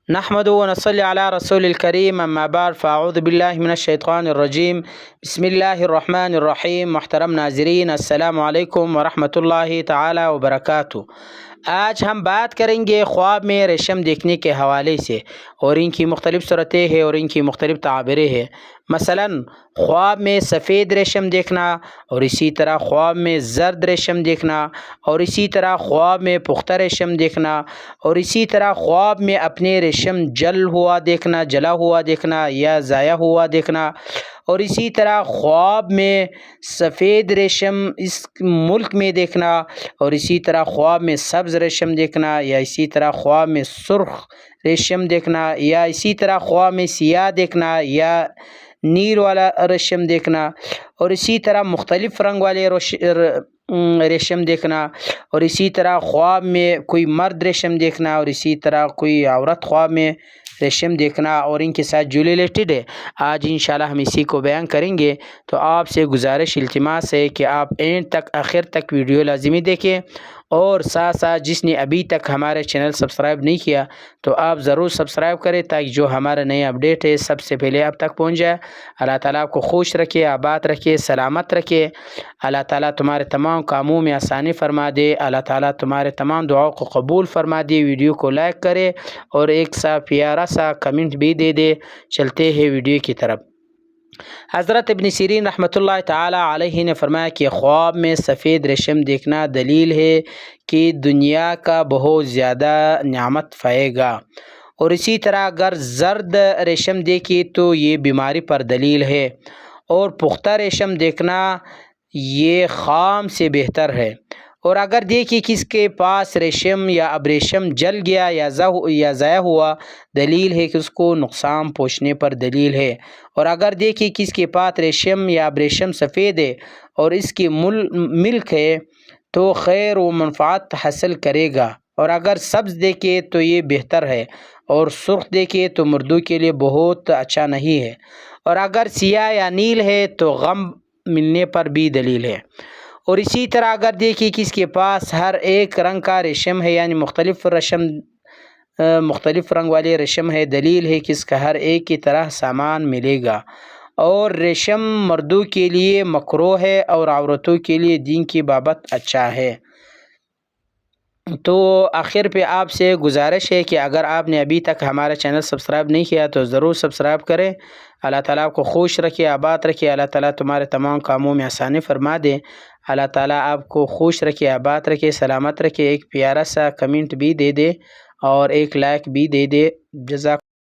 نحمد و نصلی علی رسول الکریم اما بعد فاعوذ باللہ من الشیطان الرجیم بسم اللہ الرحمن الرحیم۔ محترم ناظرین، السلام علیکم ورحمۃ اللہ تعالی وبرکاتہ۔ آج ہم بات کریں گے خواب میں ریشم دیکھنے کے حوالے سے، اور ان کی مختلف صورتیں ہیں اور ان کی مختلف تعبیریں ہیں۔ مثلا خواب میں سفید ریشم دیکھنا، اور اسی طرح خواب میں زرد ریشم دیکھنا، اور اسی طرح خواب میں پختہ ریشم دیکھنا، اور اسی طرح خواب میں اپنے ریشم جلا ہوا دیکھنا یا ضائع ہوا دیکھنا، اور اسی طرح خواب میں سفید ریشم اس ملک میں دیکھنا، اور اسی طرح خواب میں سبز ریشم دیکھنا، یا اسی طرح خواب میں سرخ ریشم دیکھنا، یا اسی طرح خواب میں سیاہ دیکھنا یا نیل والا ریشم دیکھنا، اور اسی طرح مختلف رنگ والے ریشم دیکھنا، اور اسی طرح خواب میں کوئی مرد ریشم دیکھنا، اور اسی طرح کوئی عورت خواب میں ریشم دیکھنا، اور ان کے ساتھ جو ریلیٹڈ ہے آج انشاءاللہ ہم اسی کو بیان کریں گے۔ تو آپ سے گزارش التماس ہے کہ آپ اینڈ تک آخر تک ویڈیو لازمی دیکھیں، اور ساتھ ساتھ جس نے ابھی تک ہمارے چینل سبسکرائب نہیں کیا تو آپ ضرور سبسکرائب کریں، تاکہ جو ہمارا نئے اپڈیٹ ہے سب سے پہلے آپ تک پہنچ جائے۔ اللہ تعالیٰ آپ کو خوش رکھے، آباد رکھے، سلامت رکھے۔ اللہ تعالیٰ تمہارے تمام کاموں میں آسانی فرما دے۔ اللہ تعالیٰ تمہارے تمام دعاؤں کو قبول فرما دے۔ ویڈیو کو لائک کرے اور ایک سا پیارا سا کمنٹ بھی دے دے۔ چلتے ہیں ویڈیو کی طرف۔ حضرت ابن سیرین رحمۃ اللہ تعالی علیہ نے فرمایا کہ خواب میں سفید ریشم دیکھنا دلیل ہے کہ دنیا کا بہت زیادہ نعمت پائے گا، اور اسی طرح اگر زرد ریشم دیکھی تو یہ بیماری پر دلیل ہے، اور پختہ ریشم دیکھنا یہ خام سے بہتر ہے، اور اگر دیکھیں کس کے پاس ریشم یا اب ریشم جل گیا یا ضائع ہوا، دلیل ہے کہ اس کو نقصان پہنچنے پر دلیل ہے، اور اگر دیکھیں کس کے پاس ریشم یا اب ریشم سفید ہے اور اس کی ملک ہے تو خیر و منفعت حاصل کرے گا، اور اگر سبز دیکھے تو یہ بہتر ہے، اور سرخ دیکھے تو مردوں کے لیے بہت اچھا نہیں ہے، اور اگر سیاہ یا نیل ہے تو غم ملنے پر بھی دلیل ہے، اور اسی طرح اگر دیکھیں کس کے پاس ہر ایک رنگ کا ریشم ہے، یعنی مختلف رنگ والے ریشم ہے، دلیل ہے کہ اس کا ہر ایک کی طرح سامان ملے گا، اور ریشم مردوں کے لیے مکروہ ہے اور عورتوں کے لیے دین کی بابت اچھا ہے۔ تو آخر پہ آپ سے گزارش ہے کہ اگر آپ نے ابھی تک ہمارا چینل سبسکرائب نہیں کیا تو ضرور سبسکرائب کریں۔ اللہ تعالیٰ آپ کو خوش رکھے، آباد رکھے۔ اللہ تعالیٰ تمہارے تمام کاموں میں آسانی فرما دے۔ اللہ تعالیٰ آپ کو خوش رکھے، آباد رکھے، سلامت رکھے۔ ایک پیارا سا کمنٹ بھی دے دے اور ایک لائک بھی دے دے۔ جزاک